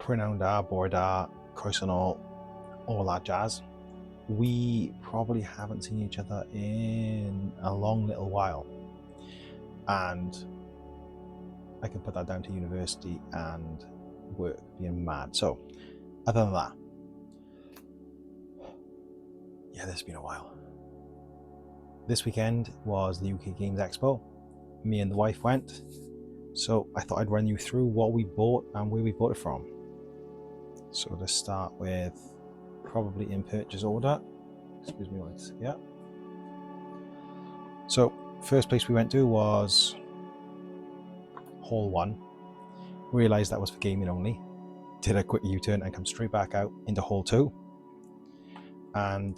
Prenand art, board art, croissant, all that jazz. We probably haven't seen each other in a long little while, and I can put that down to university and work being mad. So other than that, yeah, this has been a while. This weekend was the UK Games Expo. Me and the wife went, so I thought I'd run you through what we bought and where we bought it from. So let's start with probably in purchase order. Excuse me, yeah. So first place we went to was Hall 1. Realised that was for gaming only. Did a quick U-turn and come straight back out into Hall 2. And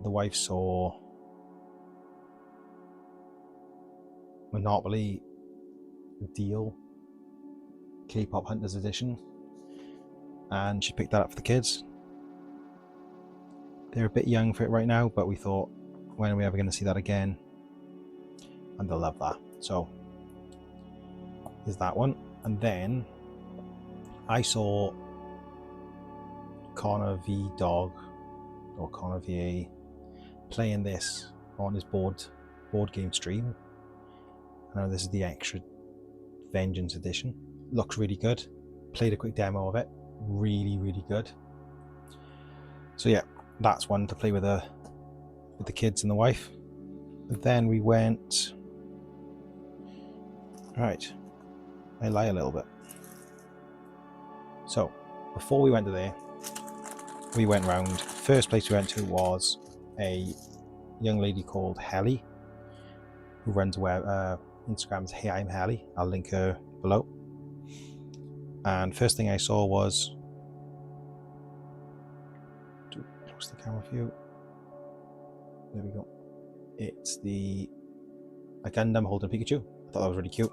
the wife saw Monopoly Deal K-Pop Hunters Edition, and she picked that up for the kids. They're a bit young for it right now, but we thought, when are we ever going to see that again? And they'll love that. So there's that one. And then I saw Connor V Dog, or Connor VA, playing this on his board game stream. I know this is the extra Vengeance edition. Looks really good. Played a quick demo of it. Really good. So yeah, that's one to play with the kids and the wife. But then we went. Right, I lie a little bit. So before we went to there, we went round. First place we went to was a young lady called Helly, who runs Instagram's Hey, I'm Helly. I'll link her below. And first thing I saw was, close the camera for you. There we go. It's a Gundam holding Pikachu. I thought that was really cute.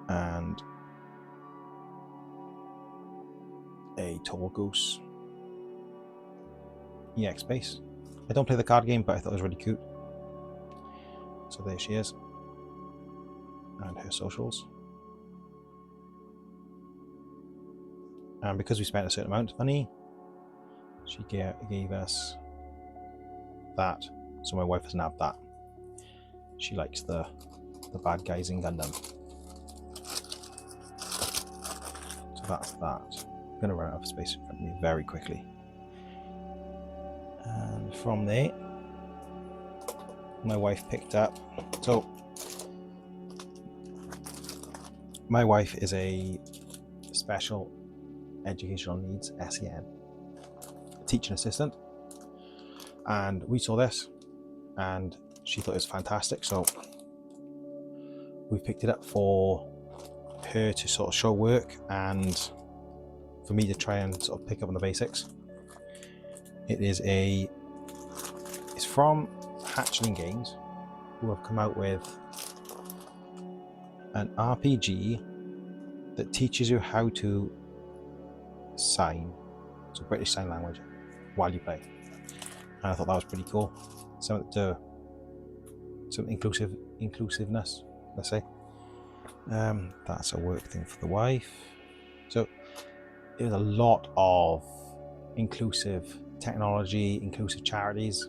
And a Tall Goose EX base. I don't play the card game, but I thought it was really cute. So there she is. And her socials. And because we spent a certain amount of money, she gave us that. So my wife doesn't have that. She likes the bad guys in Gundam. So that's that. I'm going to run out of space in front of me very quickly. And from there, my wife picked up. So my wife is a special educational needs SEN teaching assistant, and we saw this and she thought it was fantastic, so we picked it up for her to sort of show work and for me to try and sort of pick up on the basics. It's from Wayland Games, who have come out with an RPG that teaches you how to sign, so British Sign Language, while you play. And I thought that was pretty cool. Some inclusiveness, let's say. That's a work thing for the wife. So there's a lot of inclusive technology, inclusive charities,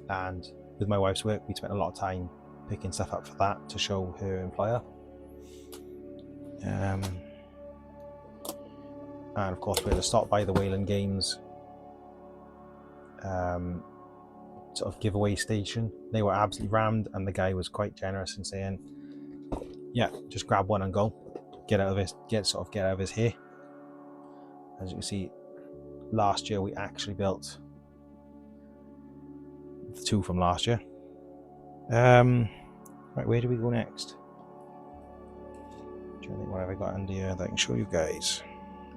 and with my wife's work, we spent a lot of time picking stuff up for that to show her employer. And of course, we had to stop by the Wayland Games sort of giveaway station. They were absolutely rammed, and the guy was quite generous in saying, "Yeah, just grab one and go. Get out of his hair." As you can see, last year we actually built the two from last year. Right, where do we go next? I'm trying to think what have I got under here that I can show you guys.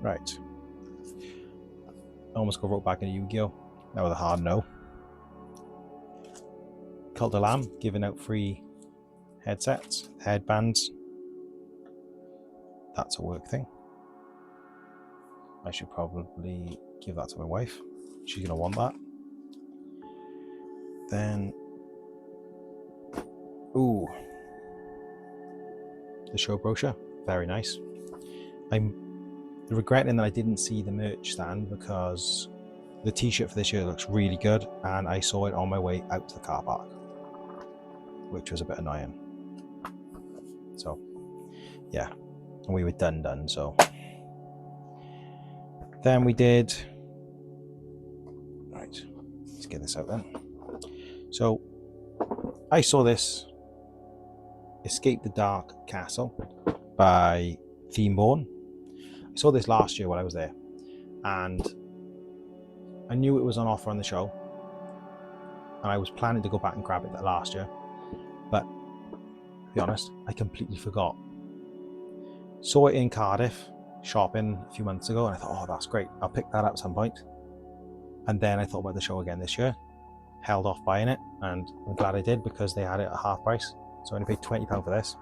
Right. I almost got roped back into Yu-Gi-Oh! That was a hard no. Cult of Lamb giving out free headsets, headbands. That's a work thing. I should probably give that to my wife. She's going to want that. Then, ooh, the show brochure, very nice. I'm regretting that I didn't see the merch stand, because the t-shirt for this year looks really good, and I saw it on my way out to the car park, which was a bit annoying. So yeah, and we were done. So then we did, right, let's get this out then. So I saw this Escape the Dark Castle by Themeborne. I saw this last year while I was there, and I knew it was on offer on the show, and I was planning to go back and grab it that last year, but to be honest, I completely forgot. Saw it in Cardiff shopping a few months ago, and I thought, oh, that's great, I'll pick that up at some point. And then I thought about the show again this year, held off buying it, and I'm glad I did, because they had it at half price. So I only paid £20 for this.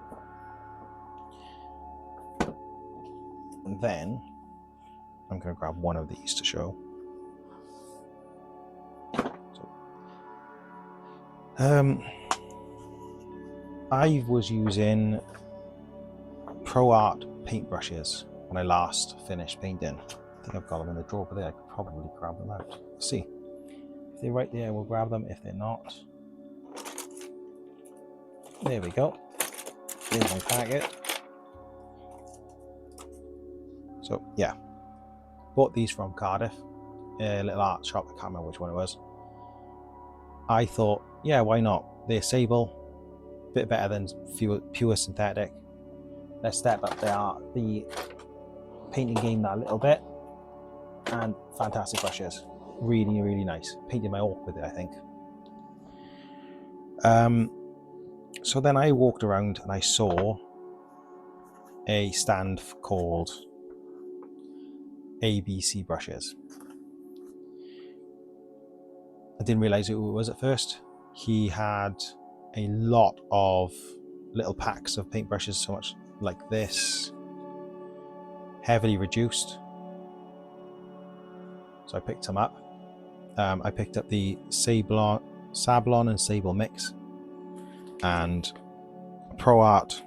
And then I'm going to grab one of these to show. I was using Pro Art paintbrushes when I last finished painting. I think I've got them in the drawer over there. I could probably grab them out. Let's see. If they're right there, we'll grab them. If they're not, there we go. There's one packet. So yeah, bought these from Cardiff, a little art shop. I can't remember which one it was. I thought, yeah, why not? They're sable, a bit better than pure synthetic. Let's step up the painting game that a little bit, and fantastic brushes. Really, really nice. Painted my orc with it, I think. So then I walked around and I saw a stand called ABC brushes. I didn't realize who it was at first. He had a lot of little packs of paintbrushes, so much like this, heavily reduced. So I picked them up. I picked up the Sablon and Sable mix, and Pro Art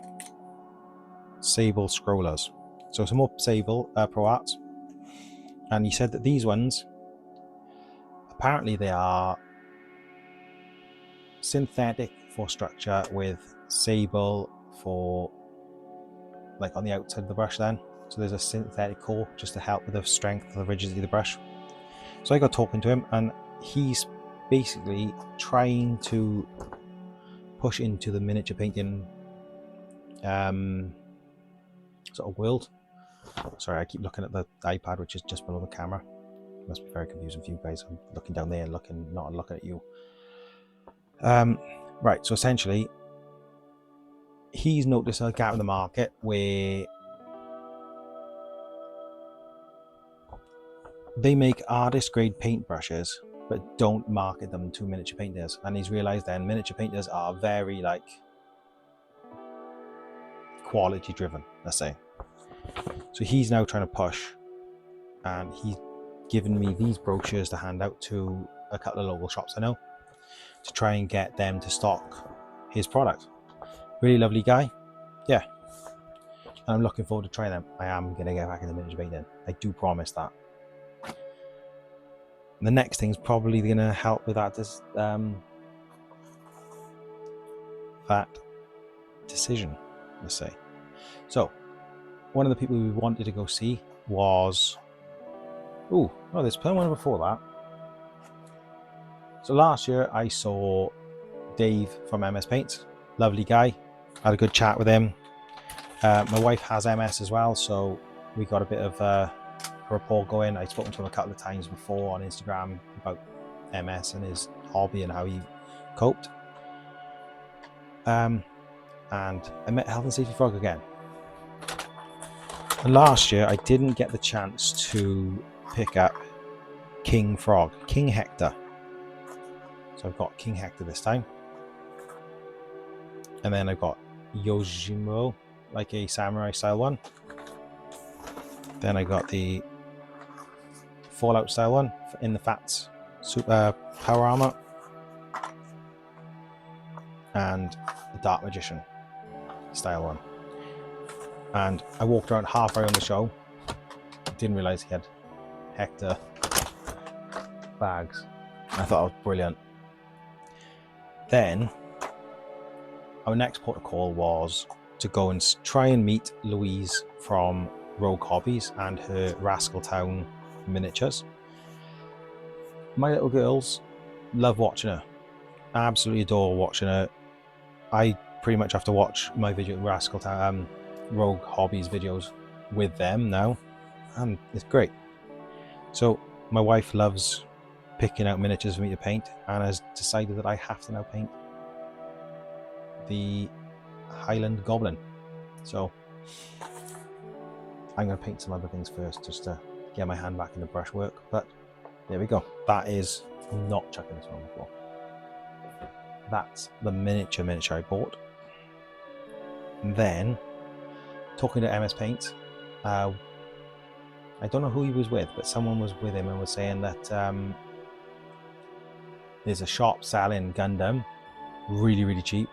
Sable scrollers. So some more Sable Pro Arts. And he said that these ones, apparently they are synthetic for structure with Sable for like on the outside of the brush then. So there's a synthetic core just to help with the strength of the rigidity of the brush. So I got talking to him, and he's basically trying to push into the miniature painting sort of world. Sorry, I keep looking at the iPad, which is just below the camera. It must be very confusing for you guys. I'm looking down there and not looking at you. Right, so essentially he's noticed a gap in the market where they make artist grade paintbrushes but don't market them to miniature painters, and he's realized then miniature painters are very like quality driven, let's say. So he's now trying to push, and he's given me these brochures to hand out to a couple of local shops I know to try and get them to stock his product. Really lovely guy, yeah, and I'm looking forward to trying them. I am going to get back into miniature painting, I do promise that. And the next thing's probably going to help with that that decision, let's say. So one of the people we wanted to go see was, oh no, there's one before that. So last year I saw Dave from MS Paints, lovely guy, had a good chat with him. My wife has MS as well, so we got a bit of a rapport going. I'd spoken to him a couple of times before on Instagram about MS and his hobby and how he coped. And I met Health and Safety Frog again. And last year I didn't get the chance to pick up King Hector. So I've got King Hector this time. And then I've got Yojimbo, like a samurai style one. Then I got the Fallout style one in the Fats Super Power Armor. And the Dark Magician style one. And I walked around halfway on the show. Didn't realise he had hectare bags. I thought it was brilliant. Then our next port of call was to go and try and meet Louise from Rogue Hobbies and her Rascal Town miniatures. My little girls love watching her. Absolutely adore watching her. I pretty much have to watch my video Rascal Town, Rogue Hobbies videos with them now, and it's great. So my wife loves picking out miniatures for me to paint, and has decided that I have to now paint the Highland Goblin. So I'm going to paint some other things first, just to get my hand back into brushwork. But there we go. That is not chucking this one before. That's the miniature I bought. And then, talking to MS Paint, I don't know who he was with, but someone was with him and was saying that there's a shop selling Gundam really, really cheap.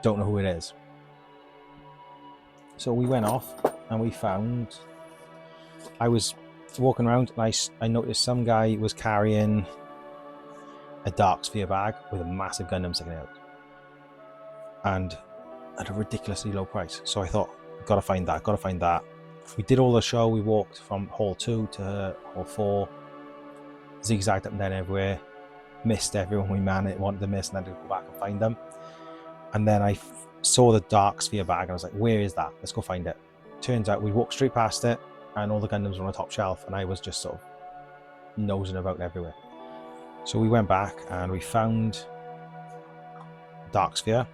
Don't know who it is. So we went off and we found, I was walking around and I noticed some guy was carrying a Dark Sphere bag with a massive Gundam sticking out, and at a ridiculously low price. So I thought, gotta find that. We did all the show. We walked from hall 2 to hall 4, zigzagged up and down everywhere, missed everyone we wanted to miss, and then to go back and find them. And then I saw the Dark Sphere bag and I was like, where is that? Let's go find it. Turns out we walked straight past it and all the Gundams were on the top shelf, and I was just sort of nosing about everywhere. So we went back and we found Dark Sphere,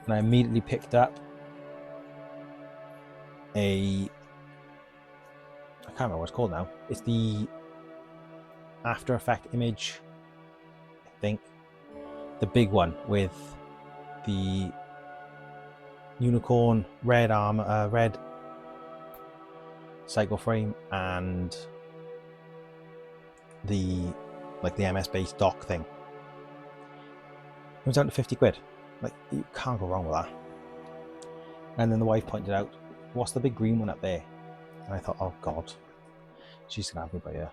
and I immediately picked up I can't remember what it's called now. It's the After Effect image, I think. The big one with the unicorn, red armor, red cycle frame, and the MS base dock thing. It was down to 50 quid. Like, you can't go wrong with that. And then the wife pointed out, what's the big green one up there? And I thought, oh god, she's gonna have me by here.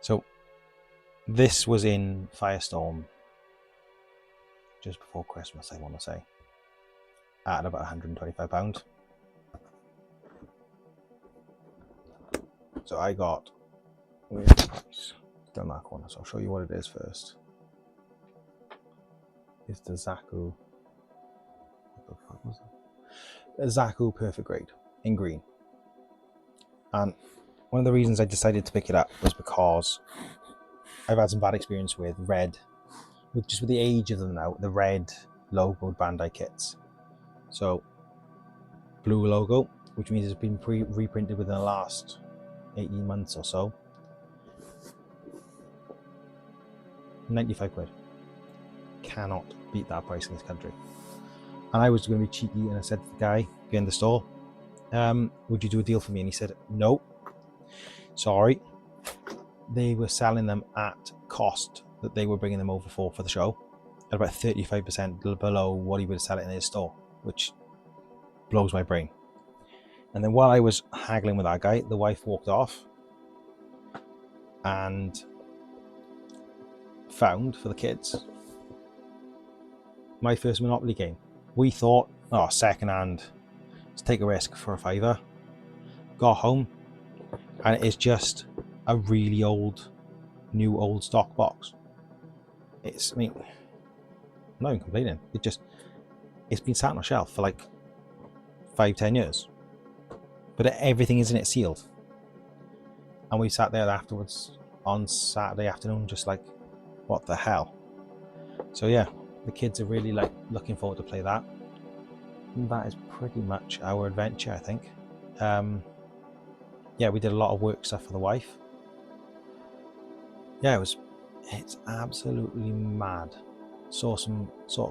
So this was in Firestorm just before Christmas, I want to say, at about £125. So I got, where's the price? Down that corner, so I'll show you what it is first. It's the Zaku, what the fuck was it? The Zaku Perfect Grade in green. And one of the reasons I decided to pick it up was because I've had some bad experience with red, with the age of them now, the red logoed Bandai kits. So blue logo, which means it's been reprinted within the last 18 months or so. 95 quid. Cannot beat that price in this country. And I was going to be cheeky, and I said to the guy behind the store, would you do a deal for me? And he said, no, sorry. They were selling them at cost that they were bringing them over for the show, at about 35% below what he would sell it in his store, which blows my brain. And then while I was haggling with that guy, the wife walked off and found for the kids my first Monopoly game. We thought, oh, second hand, let's take a risk for a £5. Got home and it is just a really old stock box. It's, I mean, I'm not even complaining. It's been sat on a shelf for like 5-10 years, but everything is in it sealed. And we sat there afterwards on Saturday afternoon, just like, what the hell? So yeah, the kids are really like looking forward to play that. And that is pretty much our adventure, I think. Yeah, we did a lot of work stuff for the wife. Yeah, it's absolutely mad. Saw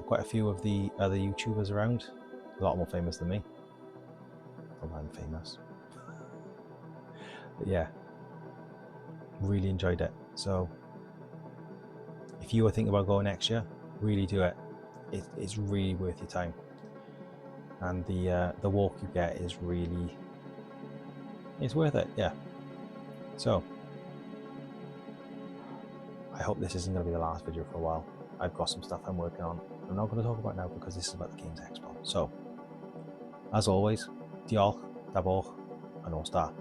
quite a few of the other YouTubers around, a lot more famous than me. Although I'm famous. But yeah, really enjoyed it. So if you are thinking about going next year, really do it. It's really worth your time. and the walk you get is really, it's worth it. Yeah. So I hope this isn't going to be the last video for a while. I've got some stuff I'm working on. I'm not going to talk about now because this is about the Games Expo. So, as always, diolch, da boch, and all star.